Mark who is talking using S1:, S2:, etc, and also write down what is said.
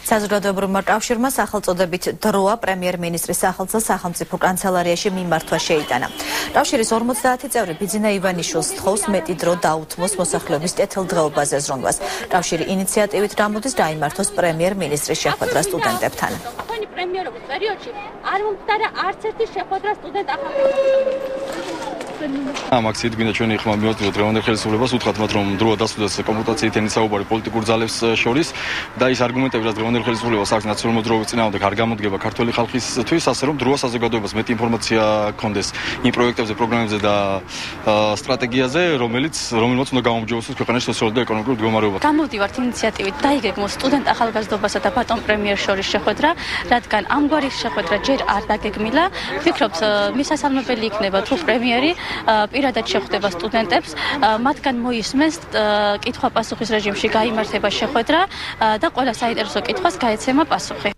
S1: საზოგადოებრივმა კავშირმა სახელწოდებით დროა პრემიერ-მინისტრის სახელზე სახელმწიფო კანცელარიაში მიმართვა შეიტანა. კავშირის 50 წევრი ბიძინა ივანიშვილს თხოვს მეტი დრო დაუთმოს მოსახლეობის კეთილდღეობაზე ზრუნვას. კავშირი ინიციატივით გამოდის დაიმართოს პრემიერ-მინისტრის შეხვედრა სტუდენტებთან.
S2: პრემიერობის პერიოდში არ მომხდარა არც ერთი შეხვედრა სტუდენტ
S3: ამ აქციით გვინდა ჩვენი ხმა მივაწვდოთ დღევანდელ ხელისუფლებას, უთხრათ მათ რომ დროა დასრულდეს კომპუტაციით ენის საუბარი პოლიტიკურ ძალებს შორის და ის არგუმენტები, რაც დღევანდელ ხელისუფლებას აქვს ნაციონალურ მოძრაობის წინააღმდეგ არ გამოდგება ქართველი ხალხისთვის, ასე რომ დროა საზოგადოებას მეტი ინფორმაცია ჰქონდეს იმ პროექტებზე, პროგრამებზე და სტრატეგიაზე, რომელმაც უნდა გაუმჯობესოს ქვეყანაში სოციალურ და ეკონომიკურ მდგომარეობას.
S2: გამოვდივართ ინიციატივით დაიგეგმოს სტუდენტ ახალგაზრდობასა და ბატონ პრემიერს შორის შეხვედრა, რადგან ამგვარი შეხვედრა ჯერ არ დაგეგმილა. ვფიქრობთ, მისასალმებელი იქნება თუ პრემიერი პირადად შეხვდება სტუდენტებს, მათგან მოისმენს კითხვა-პასუხის რეჟიმში გაიმართება შეხვედრა და ყველა საინტერესო კითხვას გაეცემა პასუხი.